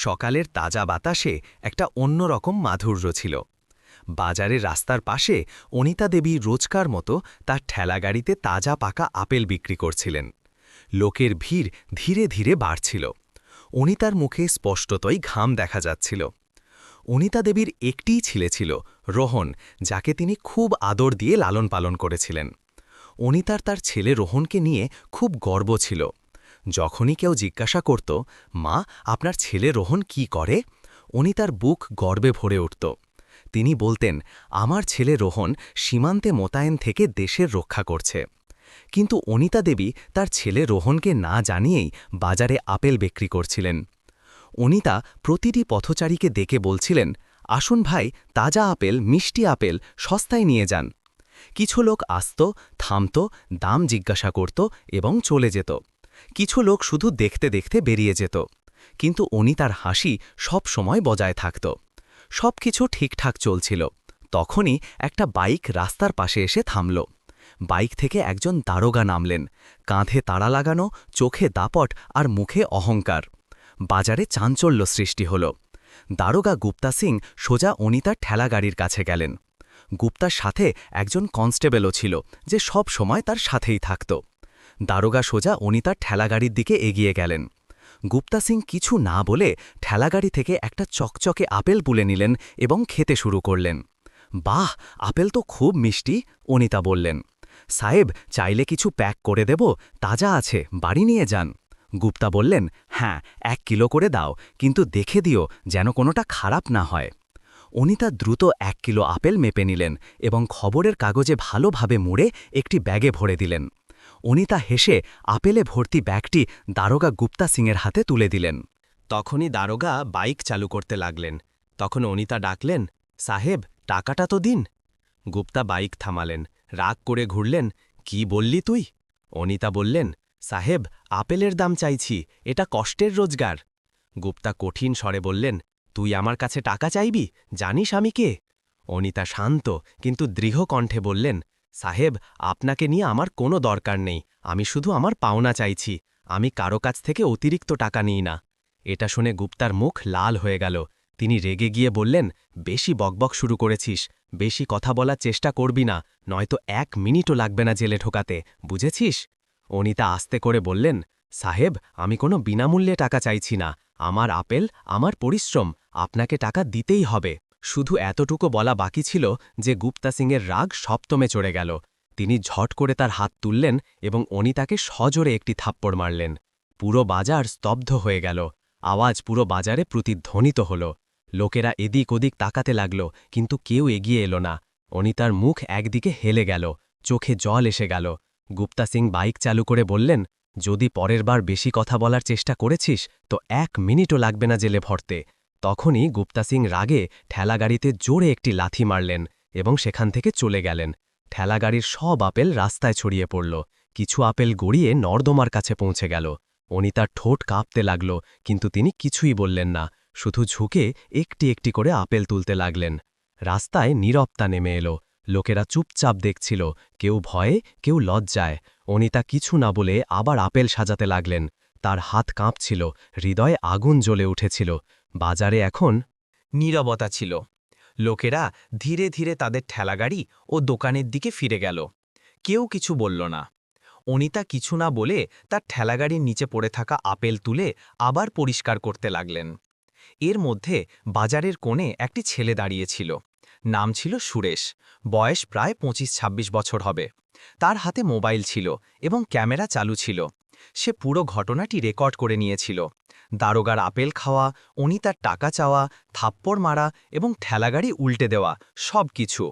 সকালের তাজা বাতাসে একটা অন্যরকম মাধুর্য ছিল। বাজারের রাস্তার পাশে অনিতা দেবী রোজকার মতো তার ঠেলাগাড়িতে তাজা পাকা আপেল বিক্রি করছিলেন। লোকের ভিড় ধীরে ধীরে বাড়ছিল। অনিতার মুখে স্পষ্টতই ঘাম দেখা যাচ্ছিল। অনিতা দেবীর একটিই ছেলে ছিল, রোহন, যাকে তিনি খুব আদর দিয়ে লালন পালন করেছিলেন। অনিতার তার ছেলে রোহনকে নিয়ে খুব গর্ব ছিল। যখনই কেউ জিজ্ঞাসা করত, মা, আপনার ছেলে রোহন কি করে, অনিতার বুক গর্বে ভরে উঠত। তিনি বলতেন, আমার ছেলে রোহন সীমান্তে মোতায়েন থেকে দেশের রক্ষা করছে। কিন্তু অনিতা দেবী তার ছেলে রোহনকে না জানিয়েই বাজারে আপেল বিক্রি করছিলেন। অনিতা প্রতিটি পথচারীকে ডেকে বলছিলেন, আসুন ভাই, তাজা আপেল, মিষ্টি আপেল সস্তায় নিয়ে যান। কিছু লোক আসত, থামত, দাম জিজ্ঞাসা করত এবং চলে যেত। কিছু লোক শুধু দেখতে দেখতে বেরিয়ে যেত। কিন্তু অনিতার হাসি সব সময় বজায় থাকত। সবকিছু ঠিকঠাক চলছিল। তখনই একটা বাইক রাস্তার পাশে এসে থামল। বাইক থেকে একজন দারোগা নামলেন, কাঁধে তাড়া লাগানো, চোখে দাপট আর মুখে অহংকার। বাজারে চাঞ্চল্য সৃষ্টি হল। দারোগা গুপ্তা সিং সোজা অনিতার ঠেলাগাড়ির কাছে গেলেন। গুপ্তার সাথে একজন কনস্টেবলও ছিল, যে সব সময় তার সাথেই থাকত। দারোগা সোজা অনিতার ঠেলাগাড়ির দিকে এগিয়ে গেলেন। গুপ্তা সিং কিছু না বলে ঠেলাগাড়ি থেকে একটা চকচকে আপেল তুলে নিলেন এবং খেতে শুরু করলেন। বাহ, আপেল তো খুব মিষ্টি, অনিতা বললেন। সাহেব, চাইলে কিছু প্যাক করে দেব, তাজা আছে, বাড়ি নিয়ে যান। গুপ্তা বললেন, হ্যাঁ, 1 কিলো করে দাও, কিন্তু দেখে দিও যেন কোনোটা খারাপ না হয়। অনিতা দ্রুত 1 কিলো আপেল মেপে নিলেন এবং খবরের কাগজে ভালোভাবে মুড়ে একটি ব্যাগে ভরে দিলেন। অনিতা হেসে আপেলে ভর্তি ব্যাগটি দারোগা গুপ্তা সিংয়ের হাতে তুলে দিলেন। তখনই দারোগা বাইক চালু করতে লাগলেন। তখন অনিতা ডাকলেন, সাহেব, টাকাটা তো দিন। গুপ্তা বাইক থামালেন, রাগ করে ঘুরলেন, কি বললি তুই? অনিতা বললেন, সাহেব, আপেলের দাম চাইছি, এটা কষ্টের রোজগার। গুপ্তা কঠিন স্বরে বললেন, তুই আমার কাছে টাকা চাইবি, জানিস আমি কে? অনিতা শান্ত কিন্তু দৃঢ় কণ্ঠে বললেন, সাহেব, আপনাকে নিয়ে আমার কোনো দরকার নেই, আমি শুধু আমার পাওনা চাইছি, আমি কারো কাছ থেকে অতিরিক্ত টাকা নিই না। এটা শুনে গুপ্তার মুখ লাল হয়ে গেল। তিনি রেগে গিয়ে বললেন, বেশি বকবক শুরু করেছিস, বেশি কথা বলার চেষ্টা করবি না, নয়তো 1 মিনিটও লাগবে না জেলে ঢোকাতে, বুঝেছিস? অনিতা আস্তে করে বললেন, সাহেব, আমি কোনো বিনামূল্যে টাকা চাইছি না, আমার আপেল, আমার পরিশ্রম, আপনাকে টাকা দিতেই হবে। শুধু এতটুকু বলা বাকি ছিল যে গুপ্তা সিংয়ের রাগ সপ্তমে চড়ে গেল। তিনি ঝট করে তার হাত তুললেন এবং অনিতাকে সজোরে একটি থাপ্পড় মারলেন। পুরো বাজার স্তব্ধ হয়ে গেল। আওয়াজ পুরো বাজারে প্রতিধ্বনিত হল। লোকেরা এদিক ওদিক তাকাতে লাগল, কিন্তু কেউ এগিয়ে এলো না। অনিতার মুখ একদিকে হেলে গেল, চোখে জল এসে গেল। গুপ্তা সিং বাইক চালু করে বললেন, যদি পরের বার বেশি কথা বলার চেষ্টা করেছিস তো 1 মিনিটও লাগবে না জেলে ভরতে। তখনই গুপ্তা সিং রাগে ঠেলাগাড়িতে জোরে একটি লাথি মারলেন এবং সেখান থেকে চলে গেলেন। ঠেলাগাড়ির সব আপেল রাস্তায় ছড়িয়ে পড়ল। কিছু আপেল গড়িয়ে নর্দমার কাছে পৌঁছে গেল। অনিতার ঠোঁট কাঁপতে লাগল, কিন্তু তিনি কিছুই বললেন না, শুধু ঝুঁকে একটি একটি করে আপেল তুলতে লাগলেন। রাস্তায় নীরবতা নেমে এলো। লোকেরা চুপচাপ দেখছিল, কেউ ভয়ে, কেউ লজ্জায়। অনিতা কিছু না বলে আবার আপেল সাজাতে লাগলেন। তার হাত কাঁপছিল, হৃদয়ে আগুন জ্বলে উঠেছিল। বাজারে এখন নীরবতা ছিল। লোকেরা ধীরে ধীরে তাদের ঠেলাগাড়ি ও দোকানের দিকে ফিরে গেল। কেউ কিছু বলল না। অনিতা কিছু না বলে তার ঠেলাগাড়ির নিচে পড়ে থাকা আপেল তুলে আবার পরিষ্কার করতে লাগলেন। এর মধ্যে বাজারের কোণে একটি ছেলে দাঁড়িয়েছিল। নাম ছিল সুরেশ, বয়স প্রায় 25-26 বছর হবে। তার হাতে মোবাইল ছিল এবং ক্যামেরা চালু ছিল। সে পুরো ঘটনাটি রেকর্ড করে নিয়েছিল। দারোগার আপেল খাওয়া, অনিতার টাকা চাওয়া, থাপ্পড় মারা এবং ঠেলাগাড়ি উল্টে দেওয়া, সব কিছু।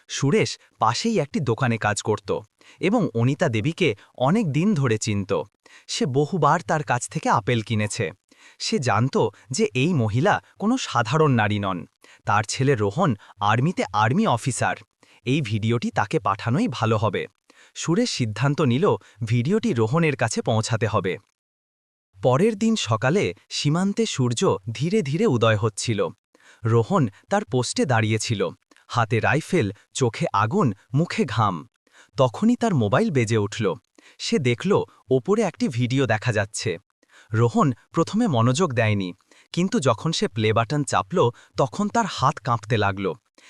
সুরেশ পাশেই একটি দোকানে কাজ করত এবং অনিতা দেবীকে অনেক দিন ধরে চিনত। সে বহুবার তার কাছ থেকে আপেল কিনেছে। সে জানত যে এই মহিলা কোনো সাধারণ নারী নন। তার ছেলে রোহন আর্মি অফিসার। এই ভিডিওটি তাকে পাঠানোই ভালো হবে। সুরেশ সিদ্ধান্ত নিল ভিডিওটি রোহনের কাছে পৌঁছাতে হবে। পরের দিন সকালে সীমান্তে সূর্য ধীরে ধীরে উদয় হচ্ছিল। রোহন তার পোস্টে দাঁড়িয়েছিল, হাতে রাইফেল, চোখে আগুন, মুখে ঘাম। তখনই তার মোবাইল বেজে উঠল। সে দেখল ওপরে একটি ভিডিও দেখা যাচ্ছে। রোহন প্রথমে মনোযোগ দেয়নি, কিন্তু যখন সে প্লে বাটন চাপল তখন তার হাত কাঁপতে লাগল।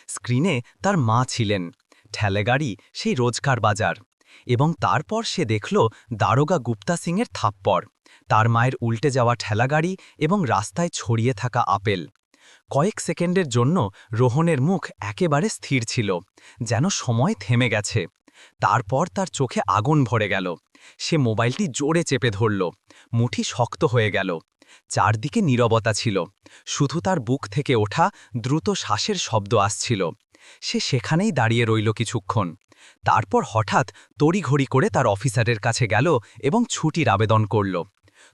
স্ক্রিনে তার মা ছিলেন, ঠেলেগাড়ি সেই রোজকার বাজার, এবং তারপর সে দেখল দারোগা গুপ্তা সিংয়ের থাপ্পড়, তার মায়ের উল্টে যাওয়া ঠেলাগাড়ি এবং রাস্তায় ছড়িয়ে থাকা আপেল। কয়েক সেকেন্ডের জন্য রোহনের মুখ একেবারে স্থির ছিল, যেন সময় থেমে গেছে। তারপর তার চোখে আগুন ভরে গেল। সে মোবাইলটি জোরে চেপে ধরল, মুঠি শক্ত হয়ে গেল। চারদিকে নীরবতা ছিল, শুধু তার বুক থেকে ওঠা দ্রুত শ্বাসের শব্দ আসছিল। সে সেখানেই দাঁড়িয়ে রইল কিছুক্ষণ। তারপর হঠাৎ তড়িঘড়ি করে তার অফিসারের কাছে গেল এবং ছুটির আবেদন করল।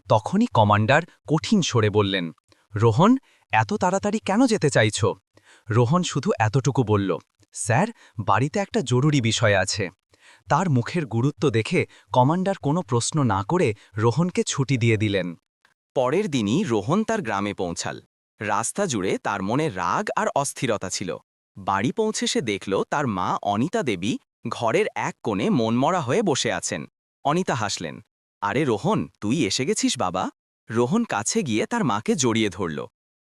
তখনই কমান্ডার কঠিন স্বরে বললেন, রোহন, এত তাড়াতাড়ি কেন যেতে চাইছ? রোহন শুধু এতটুকু বলল, স্যার, বাড়িতে একটা জরুরি বিষয় আছে। তার মুখের গুরুত্ব দেখে কমান্ডার কোনো প্রশ্ন না করে রোহনকে ছুটি দিয়ে দিলেন। পরের দিনই রোহন তার গ্রামে পৌঁছাল। রাস্তা জুড়ে তার মনে রাগ আর অস্থিরতা ছিল। বাড়ি পৌঁছে সে দেখল তার মা অনিতা দেবী ঘরের এক কোণে মনমরা হয়ে বসে আছেন। অনিতা হাসলেন, আরে রোহন, তুই এসে গেছিস বাবা। রোহন কাছে গিয়ে তার মাকে জড়িয়ে ধরল।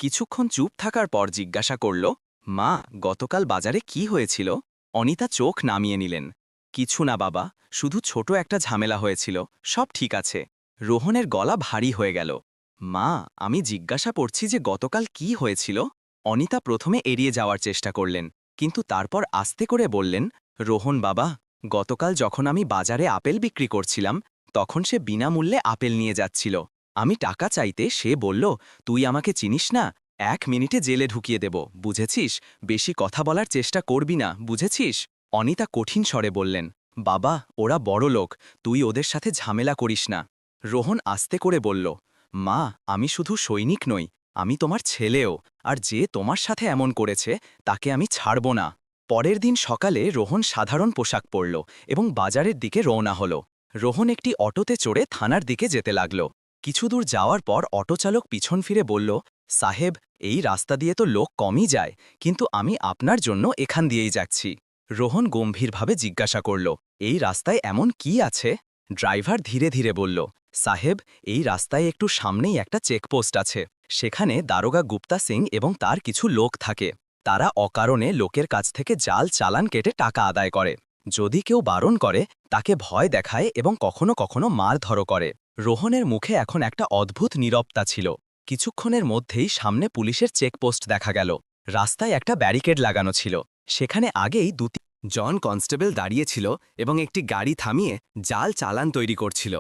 কিছুক্ষণ চুপ থাকার পর জিজ্ঞাসা করল, মা, গতকাল বাজারে কি হয়েছিল? অনিতা চোখ নামিয়ে নিলেন। কিছু না বাবা, শুধু ছোট একটা ঝামেলা হয়েছিল, সব ঠিক আছে। রোহনের গলা ভারী হয়ে গেল। মা, আমি জিজ্ঞাসা করছি যে গতকাল কি হয়েছিল? অনিতা প্রথমে এড়িয়ে যাওয়ার চেষ্টা করলেন, কিন্তু তারপর আস্তে করে বললেন, রোহন বাবা, গতকাল যখন আমি বাজারে আপেল বিক্রি করছিলাম তখন সে বিনামূল্যে আপেল নিয়ে যাচ্ছিল। আমি টাকা চাইতে সে বলল, তুই আমাকে চিনিস না, 1 মিনিটে জেলে ঢুকিয়ে দেব, বুঝেছিস? বেশি কথা বলার চেষ্টা করবি না, বুঝেছিস? অনিতা কঠিন স্বরে বললেন, বাবা, ওরা বড় লোক, তুই ওদের সাথে ঝামেলা করিস না। রোহন আস্তে করে বলল, মা, আমি শুধু সৈনিক নই, আমি তোমার ছেলেও, আর যে তোমার সাথে এমন করেছে তাকে আমি ছাড়ব না। পরের দিন সকালে রোহন সাধারণ পোশাক পরল এবং বাজারের দিকে রওনা হল। রোহন একটি অটোতে চড়ে থানার দিকে যেতে লাগল। কিছু দূর যাওয়ার পর অটোচালক পিছন ফিরে বলল, সাহেব, এই রাস্তা দিয়ে তো লোক কমই যায়, কিন্তু আমি আপনার জন্য এখান দিয়েই যাচ্ছি। রোহন গম্ভীরভাবে জিজ্ঞাসা করল, এই রাস্তায় এমন কি আছে? ড্রাইভার ধীরে ধীরে বলল, সাহেব, এই রাস্তায় একটু সামনেই একটা চেকপোস্ট আছে। সেখানে দারোগা গুপ্তা সিং এবং তার কিছু লোক থাকে। তারা অকারণে লোকের কাছ থেকে জাল চালান কেটে টাকা আদায় করে। যদি কেউ বারণ করে তাকে ভয় দেখায় এবং কখনো কখনো মারধরও করে। রোহনের মুখে এখন একটা অদ্ভুত নীরবতা ছিল। কিছুক্ষণের মধ্যেই সামনে পুলিশের চেকপোস্ট দেখা গেল। রাস্তায় একটা ব্যারিকেড লাগানো ছিল। সেখানে আগেই জন কনস্টেবল দাঁড়িয়েছিল এবং একটি গাড়ি থামিয়ে জাল চালান তৈরি করছিল।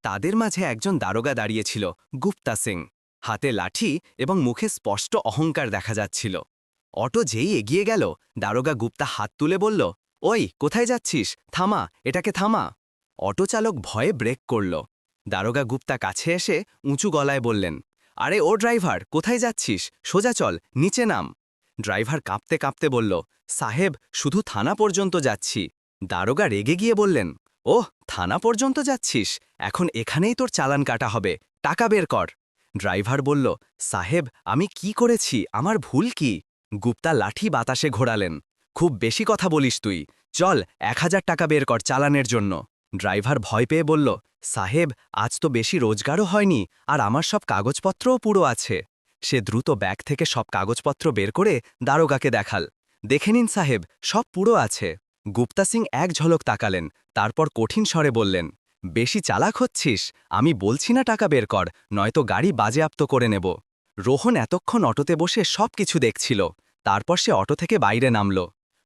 তাদের মাঝে একজন দারোগা দাঁড়িয়েছিল, গুপ্তা সিং। হাতে লাঠি এবং মুখে স্পষ্ট অহংকার দেখা যাচ্ছিল। অটো যেই এগিয়ে গেল, দারোগা গুপ্তা হাত তুলে বলল, ওই, কোথায় যাচ্ছিস? থামা, এটাকে থামা। অটো চালক ভয়ে ব্রেক করল। দারোগা গুপ্তা কাছে এসে উঁচু গলায় বললেন, আরে ও ড্রাইভার, কোথায় যাচ্ছিস? সোজা চল, নিচে নাম। ড্রাইভার কাঁপতে কাঁপতে বলল, সাহেব, শুধু থানা পর্যন্ত যাচ্ছি। দারোগা রেগে গিয়ে বললেন, ওহ, থানা পর্যন্ত যাচ্ছিস? এখন এখানেই তোর চালান কাটা হবে, টাকা বের কর। ড্রাইভার বলল, সাহেব, আমি কি করেছি? আমার ভুল কি? গুপ্তা লাঠি বাতাসে ঘোরালেন। খুব বেশি কথা বলিস তুই, চল 1000 টাকা বের কর চালানের জন্য। ড্রাইভার ভয় পেয়ে বলল, সাহেব, আজ তো বেশি রোজগারও হয়নি, আর আমার সব কাগজপত্রও পুরো আছে। সে দ্রুত ব্যাগ থেকে সব কাগজপত্র বের করে দারোগাকে দেখাল। দেখে নিন সাহেব, সব পুরো আছে। গুপ্তা সিং এক ঝলক তাকালেন, তারপর কঠিন স্বরে বললেন, বেশি চালাক হচ্ছিস? আমি বলছি না টাকা বের কর, নয়তো গাড়ি বাজেয়াপ্ত করে নেব। রোহন এতক্ষণ অটোতে বসে সব কিছু দেখছিল। তারপর সে অটো থেকে বাইরে নামল।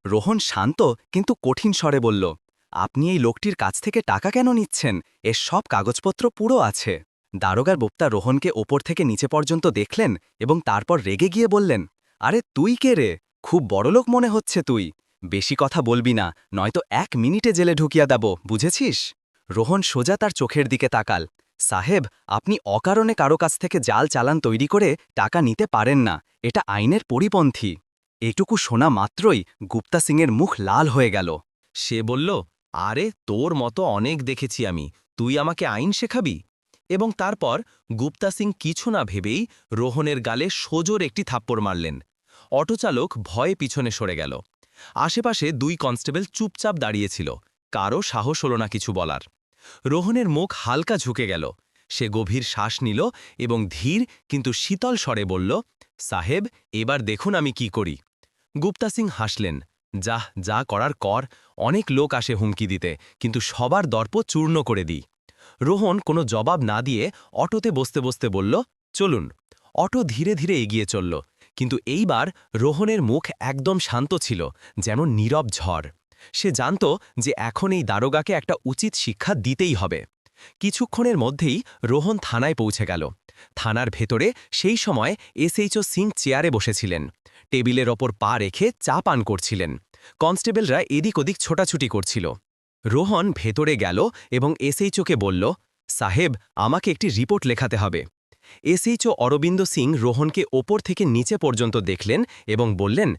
রোহন শান্ত কিন্তু কঠিন স্বরে বলল, আপনি এই লোকটির কাছ থেকে টাকা কেন নিচ্ছেন? এর সব কাগজপত্র পুরো আছে। দারোগার বোপ্তা রোহনকে ওপর থেকে নিচে পর্যন্ত দেখলেন এবং তারপর রেগে গিয়ে বললেন, আরে তুই কে রে? খুব বড়লোক মনে হচ্ছে তুই। বেশি কথা বলবি না, নয়তো 1 মিনিটে জেলে ঢুকিয়ে দেব, বুঝেছিস? রোহন সোজা তার চোখের দিকে তাকাল। সাহেব, আপনি অকারণে কারো কাছ থেকে জাল চালান তৈরি করে টাকা নিতে পারেন না, এটা আইনের পরিপন্থী। এটুকু শোনা মাত্রই গুপ্তা সিংয়ের মুখ লাল হয়ে গেল। সে বলল, আরে তোর মতো অনেক দেখেছি আমি, তুই আমাকে আইন শেখাবি? এবং তারপর গুপ্তা সিং কিছু না ভেবেই রোহনের গালে সোজোর একটি থাপ্পড় মারলেন। অটোচালক ভয়ে পিছনে সরে গেল। আশেপাশে 2 কনস্টেবল চুপচাপ দাঁড়িয়েছিল, কারও সাহস হল না কিছু বলার। রোহনের মুখ হালকা ঝুঁকে গেল। সে গভীর শ্বাস নিল এবং ধীর কিন্তু শীতল স্বরে বলল, সাহেব, এবার দেখুন আমি কি করি। গুপ্তা সিং হাসলেন, যা করার কর, অনেক লোক আসে হুমকি দিতে, কিন্তু সবার দর্প চূর্ণ করে দিই। রোহন কোনো জবাব না দিয়ে অটোতে বসতে বসতে বলল, চলুন। অটো ধীরে ধীরে এগিয়ে চলল, কিন্তু এইবার রোহনের মুখ একদম শান্ত ছিল, যেন নীরব ঝড়। সে জানত যে এখন এই দারোগাকে একটা উচিত শিক্ষা দিতেই হবে। কিছুক্ষণের মধ্যেই রোহন থানায় পৌঁছে গেল। থানার ভেতরে সেই সময় এসএইচও সিং চেয়ারে বসেছিলেন, টেবিলের ওপর পা রেখে চা পান করছিলেন। কনস্টেবলরা এদিক ওদিক ছোটাছুটি করছিল। রোহন ভেতরে গেল এবং এসএইচওকে বলল, সাহেব, আমাকে একটি রিপোর্ট লেখাতে হবে। এসএইচও অরবিন্দ সিং রোহনকে ওপর থেকে নিচে পর্যন্ত দেখলেন এবং বললেন,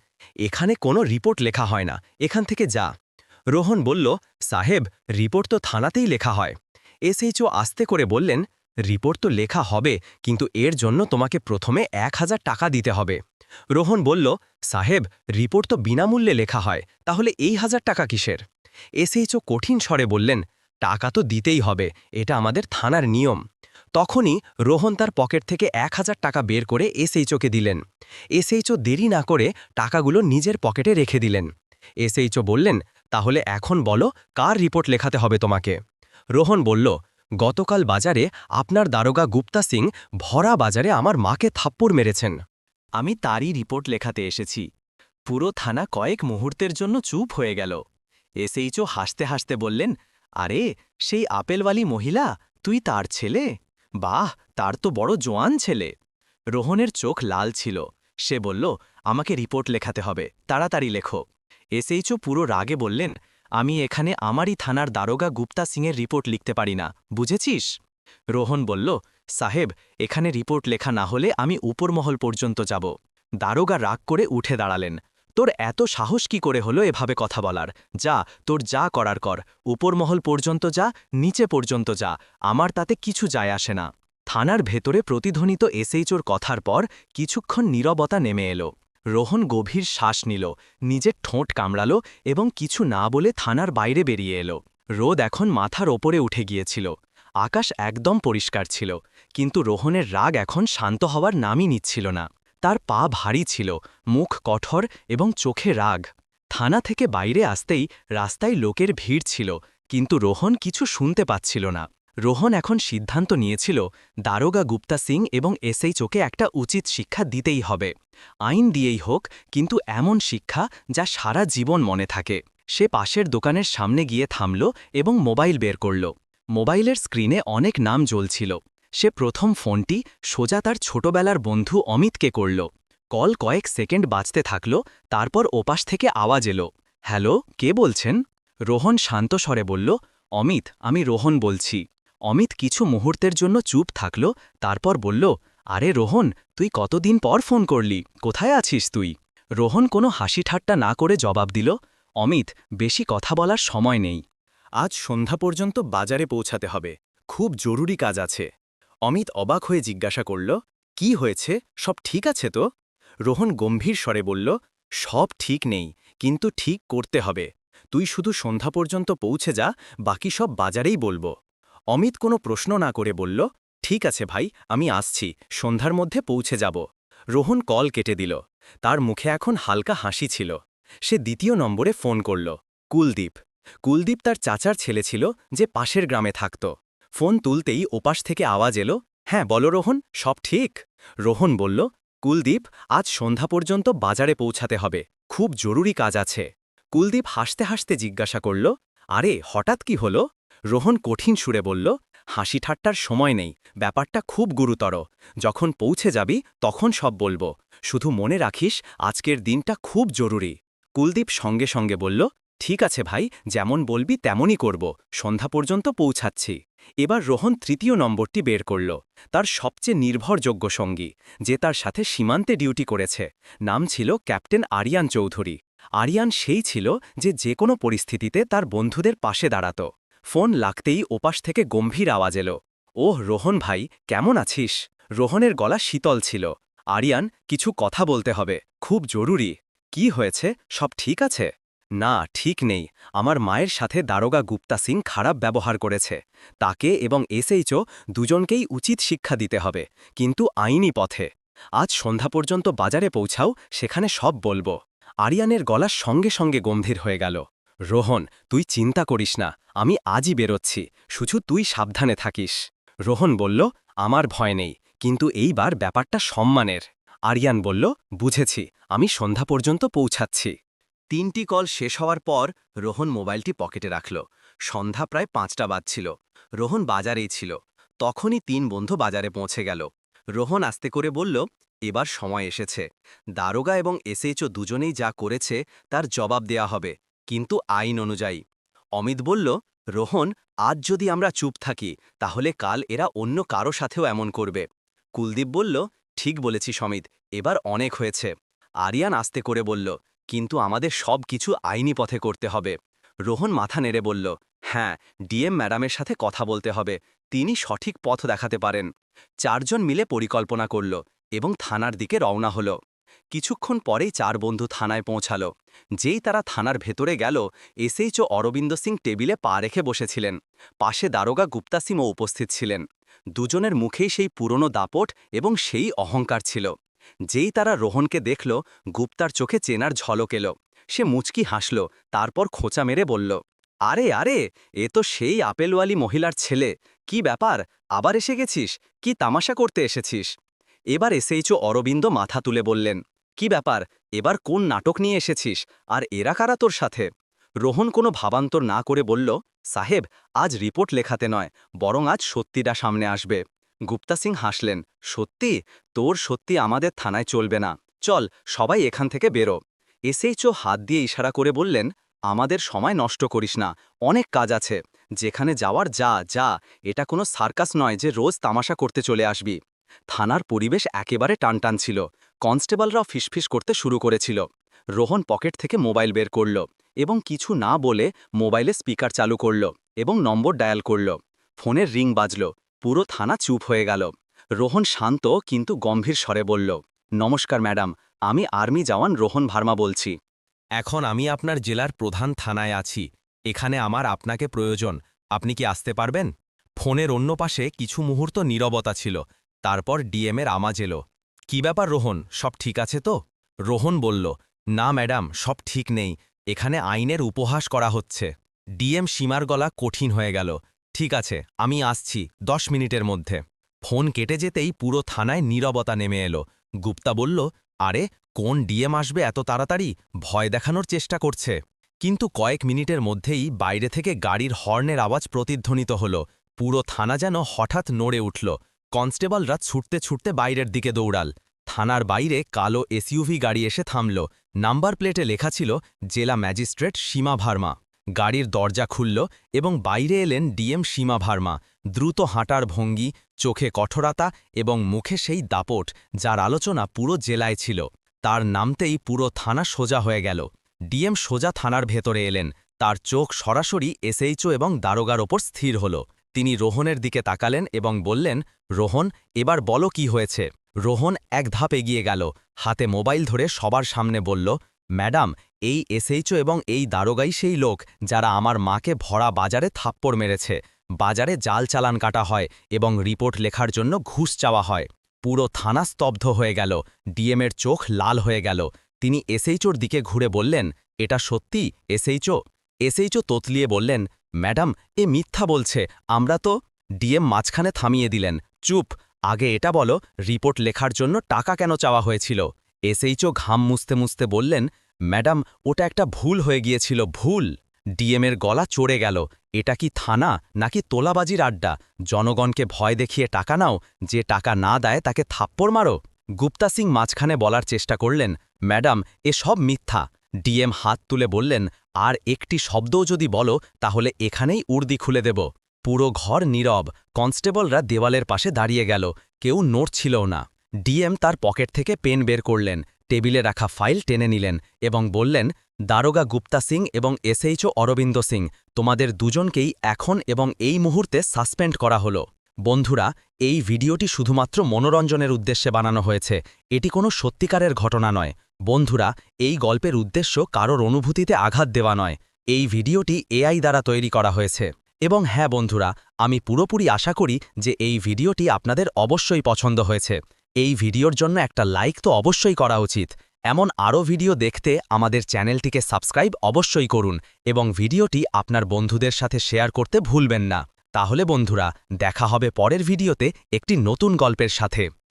এখানে কোনো রিপোর্ট লেখা হয় না, এখান থেকে যা। রোহন বলল, সাহেব, রিপোর্ট তো থানাতেই লেখা হয়। এসএইচও আস্তে করে বললেন, রিপোর্ট তো লেখা হবে, কিন্তু এর জন্য তোমাকে প্রথমে 1000 টাকা দিতে হবে। রোহন বলল, সাহেব, রিপোর্ট তো বিনামূল্যে লেখা হয়, তাহলে এই 1000 টাকা কিসের? এসএইচও কঠিন স্বরে বললেন, টাকা তো দিতেই হবে, এটা আমাদের থানার নিয়ম। তখনই রোহন তার পকেট থেকে 1000 টাকা বের করে এসএইচওকে দিলেন। এসএইচও দেরি না করে টাকাগুলো নিজের পকেটে রেখে দিলেন। এসএইচও বললেন, তাহলে এখন বলো, কার রিপোর্ট লেখাতে হবে তোমাকে? রোহন বলল, গতকাল বাজারে আপনার দারোগা গুপ্তা সিং ভরা বাজারে আমার মাকে থাপ্পড় মেরেছেন। আমি তারই রিপোর্ট লেখাতে এসেছি। পুরো থানা কয়েক মুহূর্তের জন্য চুপ হয়ে গেল। এসএইচও হাসতে হাসতে বললেন, আরে, সেই আপেলওয়ালি মহিলা, তুই তার ছেলে? বাহ, তার তো বড় জোয়ান ছেলে। রোহনের চোখ লাল ছিল। সে বলল, আমাকে রিপোর্ট লেখাতে হবে, তাড়াতাড়ি লেখো। এসএইচও পুরো রাগে বললেন, আমি এখানে আমারই থানার দারোগা গুপ্তা সিংয়ের রিপোর্ট লিখতে পারি না, বুঝেছিস? রোহন বলল, সাহেব, এখানে রিপোর্ট লেখা না হলে আমি উপরমহল পর্যন্ত যাব। দারোগা রাগ করে উঠে দাঁড়ালেন। তোর এত সাহস কি করে হলো এভাবে কথা বলার? যা, তোর যা করার কর, উপরমহল পর্যন্ত যা, নিচে পর্যন্ত যা, আমার তাতে কিছু যায় আসে না। থানার ভেতরে প্রতিধ্বনিত এসএইচওর কথার পর কিছুক্ষণ নীরবতা নেমে এলো। রোহন গভীর শ্বাস নিল, নিজের ঠোঁট কামড়াল এবং কিছু না বলে থানার বাইরে বেরিয়ে এলো। রোদ এখন মাথার ওপরে উঠে গিয়েছিল। আকাশ একদম পরিষ্কার ছিল, কিন্তু রোহনের রাগ এখন শান্ত হওয়ার নামই নিচ্ছিল না। তার পা ভারী ছিল, মুখ কঠোর এবং চোখে রাগ। থানা থেকে বাইরে আসতেই রাস্তায় লোকের ভিড় ছিল, কিন্তু রোহন কিছু শুনতে পাচ্ছিল না। রোহন এখন সিদ্ধান্ত নিয়েছিল, দারোগা গুপ্তা সিং এবং এসএইচওকে একটা উচিত শিক্ষা দিতেই হবে। আইন দিয়েই হোক, কিন্তু এমন শিক্ষা যা সারা জীবন মনে থাকে। সে পাশের দোকানের সামনে গিয়ে থামল এবং মোবাইল বের করল। মোবাইলের স্ক্রিনে অনেক নাম জ্বলছিল। সে প্রথম ফোনটি সোজা তার ছোটবেলার বন্ধু অমিতকে করল। কল কয়েক সেকেন্ড বাজতে থাকল, তারপর ওপাশ থেকে আওয়াজ এলো, হ্যালো, কে বলছেন? রোহন শান্ত স্বরে বলল, অমিত, আমি রোহন বলছি। অমিত কিছু মুহূর্তের জন্য চুপ থাকল, তারপর বলল, আরে রোহন, তুই কতদিন পর ফোন করলি, কোথায় আছিস তুই? রোহন কোনো হাসি ঠাট্টা না করে জবাব দিল, অমিত, বেশি কথা বলার সময় নেই। আজ সন্ধ্যা পর্যন্ত বাজারে পৌঁছাতে হবে, খুব জরুরি কাজ আছে। অমিত অবাক হয়ে জিজ্ঞাসা করল, কি হয়েছে, সব ঠিক আছে তো? রোহন গম্ভীর স্বরে বলল, সব ঠিক নেই, কিন্তু ঠিক করতে হবে। তুই শুধু সন্ধ্যা পর্যন্ত পৌঁছে যা, বাকি সব বাজারেই বলবো। অমিত কোনো প্রশ্ন না করে বলল, ঠিক আছে ভাই, আমি আসছি, সন্ধ্যার মধ্যে পৌঁছে যাব। রোহন কল কেটে দিল। তার মুখে এখন হালকা হাসি ছিল। সে দ্বিতীয় নম্বরে ফোন করল। কুলদীপ। কুলদীপ তার চাচার ছেলে ছিল, যে পাশের গ্রামে থাকত। ফোন তুলতেই ওপাশ থেকে আওয়াজ এলো, হ্যাঁ বলো রোহন, সব ঠিক? রোহন বলল, কুলদীপ, আজ সন্ধ্যা পর্যন্ত বাজারে পৌঁছাতে হবে, খুব জরুরি কাজ আছে। কুলদীপ হাসতে হাসতে জিজ্ঞাসা করল, আরে হঠাৎ কি হলো? রোহন কঠিন সুরে বলল, হাসি ঠাট্টার সময় নেই, ব্যাপারটা খুব গুরুতর। যখন পৌঁছে যাবি তখন সব বলবো, শুধু মনে রাখিস আজকের দিনটা খুব জরুরি। কুলদীপ সঙ্গে সঙ্গে বলল, ঠিক আছে ভাই, যেমন বলবি তেমনই করব, সন্ধ্যা পর্যন্ত পৌঁছাচ্ছি। এবার রোহন তৃতীয় নম্বরটি বের করল। তার সবচেয়ে নির্ভরযোগ্য সঙ্গী, যে তার সাথে সীমান্তে ডিউটি করেছে। নাম ছিল ক্যাপ্টেন আরিয়ান চৌধুরী। আরিয়ান সেই ছিল যে কোনো পরিস্থিতিতে তার বন্ধুদের পাশে দাঁড়াত। ফোন লাগতেই ওপাশ থেকে গম্ভীর আওয়াজ এলো, ওহ রোহন ভাই, কেমন আছিস? রোহনের গলা শীতল ছিল। আরিয়ান, কিছু কথা বলতে হবে, খুব জরুরি। কি হয়েছে, সব ঠিক আছে? না, ঠিক নেই। আমার মায়ের সাথে দারোগা গুপ্তা সিং খারাপ ব্যবহার করেছে। তাকে এবং এসএইচও দুজনকেই উচিত শিক্ষা দিতে হবে, কিন্তু আইনি পথে। আজ সন্ধ্যা পর্যন্ত বাজারে পৌঁছাও, সেখানে সব বলবো। আরিয়ানের গলা সঙ্গে সঙ্গে গম্ভীর হয়ে গেল। রোহন, তুই চিন্তা করিস না, আমি আজই বেরোচ্ছি, শুধু তুই সাবধানে থাকিস। রোহন বলল, আমার ভয় নেই, কিন্তু এইবার ব্যাপারটা সম্মানের। আরিয়ান বলল, বুঝেছি, আমি সন্ধ্যা পর্যন্ত পৌঁছাচ্ছি। 3টি কল শেষ হওয়ার পর রোহন মোবাইলটি পকেটে রাখল। সন্ধ্যা প্রায় 5টা বাজছিল। রোহন বাজারেই ছিল। তখনই 3 বন্ধু বাজারে পৌঁছে গেল। রোহন আস্তে করে বলল, এবার সময় এসেছে। দারোগা এবং এসএইচও দুজনেই যা করেছে তার জবাব দেয়া হবে, কিন্তু আইন অনুযায়ী। অমিত বলল, রোহন, আজ যদি আমরা চুপ থাকি তাহলে কাল এরা অন্য কারো সাথেও এমন করবে। কুলদীপ বলল, ঠিক বলেছি সমিত, এবার অনেক হয়েছে। আরিয়ান আস্তে করে বলল, কিন্তু আমাদের সব কিছু আইনি পথে করতে হবে। রোহন মাথা নেড়ে বলল, হ্যাঁ, ডিএম ম্যাডামের সাথে কথা বলতে হবে, তিনি সঠিক পথ দেখাতে পারেন। 4 জন মিলে পরিকল্পনা করল এবং থানার দিকে রওনা হল। কিছুক্ষণ পরেই 4 বন্ধু থানায় পৌঁছাল। যেই তারা থানার ভেতরে গেল, এসএইচও অরবিন্দ সিং টেবিলে পা রেখে বসেছিলেন। পাশে দারোগা গুপ্তা সিংও উপস্থিত ছিলেন। দুজনের মুখেই সেই পুরনো দাপট এবং সেই অহংকার ছিল। যেই তারা রোহনকে দেখল, গুপ্তার চোখে চেনার ঝলক এলো। সে মুচকি হাসল, তারপর খোঁচা মেরে বলল, আরে আরে, এ তো সেই আপেলওয়ালি মহিলার ছেলে। কি ব্যাপার, আবার এসে গেছিস? কি তামাশা করতে এসেছিস? এবার এসএইচও অরবিন্দ মাথা তুলে বললেন, কি ব্যাপার, এবার কোন নাটক নিয়ে এসেছিস, আর এরা কারা তোর সাথে? রোহন কোনো ভাবান্তর না করে বলল, সাহেব, আজ রিপোর্ট লেখাতে নয়, বরং আজ সত্যিটা সামনে আসবে। গুপ্তা সিং হাসলেন, সত্যি? তোর সত্যি আমাদের থানায় চলবে না, চল সবাই এখান থেকে বেরো। এসএইচও হাত দিয়ে ইশারা করে বললেন, আমাদের সময় নষ্ট করিস না, অনেক কাজ আছে। যেখানে যাওয়ার যা যা, এটা কোনো সার্কাস নয় যে রোজ তামাশা করতে চলে আসবি। থানার পরিবেশ একেবারে টানটান ছিল। কনস্টেবলরাও ফিসফিস করতে শুরু করেছিল। রোহন পকেট থেকে মোবাইল বের করল এবং কিছু না বলে মোবাইলে স্পিকার চালু করল এবং নম্বর ডায়াল করল। ফোনের রিং বাজল। পুরো থানা চুপ হয়ে গেল। রোহন শান্ত কিন্তু গম্ভীর স্বরে বলল, নমস্কার ম্যাডাম, আমি আর্মি জওয়ান রোহন ভার্মা বলছি। এখন আমি আপনার জেলার প্রধান থানায় আছি। এখানে আমার আপনাকে প্রয়োজন, আপনি কি আসতে পারবেন? ফোনের অন্য পাশে কিছু মুহূর্ত নীরবতা ছিল। তারপর ডিএমের আওয়াজ এলো, কি ব্যাপার রোহন, সব ঠিক আছে তো? রোহন বলল, না ম্যাডাম, সব ঠিক নেই, এখানে আইনের উপহাস করা হচ্ছে। ডিএম সীমার গলা কঠিন হয়ে গেল, ঠিক আছে, আমি আসছি 10 মিনিটের মধ্যে। ফোন কেটে যেতেই পুরো থানায় নীরবতা নেমে এলো। গুপ্তা বলল, আরে, কোন ডিএম আসবে এত তাড়াতাড়ি? ভয় দেখানোর চেষ্টা করছে। কিন্তু কয়েক মিনিটের মধ্যেই বাইরে থেকে গাড়ির হর্নের আওয়াজ প্রতিধ্বনিত হল। পুরো থানা যেন হঠাৎ নড়ে উঠল। কনস্টেবলরা ছুটতে ছুটতে বাইরের দিকে দৌড়াল। থানার বাইরে কালো এসইউভি গাড়ি এসে থামল। নাম্বার প্লেটে লেখা ছিল, জেলা ম্যাজিস্ট্রেট সীমা ভার্মা। গাড়ির দরজা খুলল এবং বাইরে এলেন ডিএম সীমা ভার্মা। দ্রুত হাঁটার ভঙ্গি, চোখে কঠোরতা এবং মুখে সেই দাপট যার আলোচনা পুরো জেলায় ছিল। তার নামতেই পুরো থানা সোজা হয়ে গেল। ডিএম সোজা থানার ভেতরে এলেন। তার চোখ সরাসরি এসএইচও এবং দারোগার ওপর স্থির হল। তিনি রোহনের দিকে তাকালেন এবং বললেন, রোহন, এবার বলো কি হয়েছে? রোহন এক ধাপ এগিয়ে গেল, হাতে মোবাইল ধরে সবার সামনে বলল, ম্যাডাম, এই এসএইচও এবং এই দারোগাই সেই লোক যারা আমার মাকে ভরা বাজারে থাপ্পড় মেরেছে। বাজারে জাল চালান কাটা হয় এবং রিপোর্ট লেখার জন্য ঘুষ চাওয়া হয়। পুরো থানা স্তব্ধ হয়ে গেল। ডিএমের চোখ লাল হয়ে গেল। তিনি এসএইচওর দিকে ঘুরে বললেন, এটা সত্যি এসএইচও? এসএইচও তোতলিয়ে বললেন, ম্যাডাম, এ মিথ্যা বলছে, আমরা তো। ডিএম মাঝখানে থামিয়ে দিলেন, চুপ, আগে এটা বলো, রিপোর্ট লেখার জন্য টাকা কেন চাওয়া হয়েছিল? এসএইচও ঘাম মুছতে মুছতে বললেন, ম্যাডাম, ওটা একটা ভুল হয়ে গিয়েছিল, ভুল। ডিএমের গলা চড়ে গেল, এটা কি থানা নাকি তোলাবাজির আড্ডা? জনগণকে ভয় দেখিয়ে টাকা নাও, যে টাকা না দেয় তাকে থাপ্পড় মারো। গুপ্তা সিং মাঝখানে বলার চেষ্টা করলেন, ম্যাডাম, এ সব মিথ্যা। ডিএম হাত তুলে বললেন, আর একটি শব্দও যদি বলো তাহলে এখানেই উর্দি খুলে দেব। পুরো ঘর নীরব। কনস্টেবলরা দেওয়ালের পাশে দাঁড়িয়ে গেল, কেউ নড়ছিলও না। ডিএম তার পকেট থেকে পেন বের করলেন, টেবিলে রাখা ফাইল টেনে নিলেন এবং বললেন, দারোগা গুপ্তা সিং এবং এসএইচও অরবিন্দ সিং, তোমাদের দুজনকেই এখন এবং এই মুহূর্তে সাসপেন্ড করা হলো। বন্ধুরা, এই ভিডিওটি শুধুমাত্র মনোরঞ্জনের উদ্দেশ্যে বানানো হয়েছে। এটি কোনো সত্যিকারের ঘটনা নয়। বন্ধুরা, এই গল্পের উদ্দেশ্য কারোর অনুভূতিতে আঘাত দেওয়া নয়। এই ভিডিওটি এআই দ্বারা তৈরি করা হয়েছে। এবং হ্যাঁ বন্ধুরা, আমি পুরোপুরি আশা করি যে এই ভিডিওটি আপনাদের অবশ্যই পছন্দ হয়েছে। এই ভিডিওর জন্য একটা লাইক তো অবশ্যই করা উচিত। এমন আরও ভিডিও দেখতে আমাদের চ্যানেলটিকে সাবস্ক্রাইব অবশ্যই করুন এবং ভিডিওটি আপনার বন্ধুদের সাথে শেয়ার করতে ভুলবেন না। তাহলে বন্ধুরা, দেখা হবে পরের ভিডিওতে একটি নতুন গল্পের সাথে।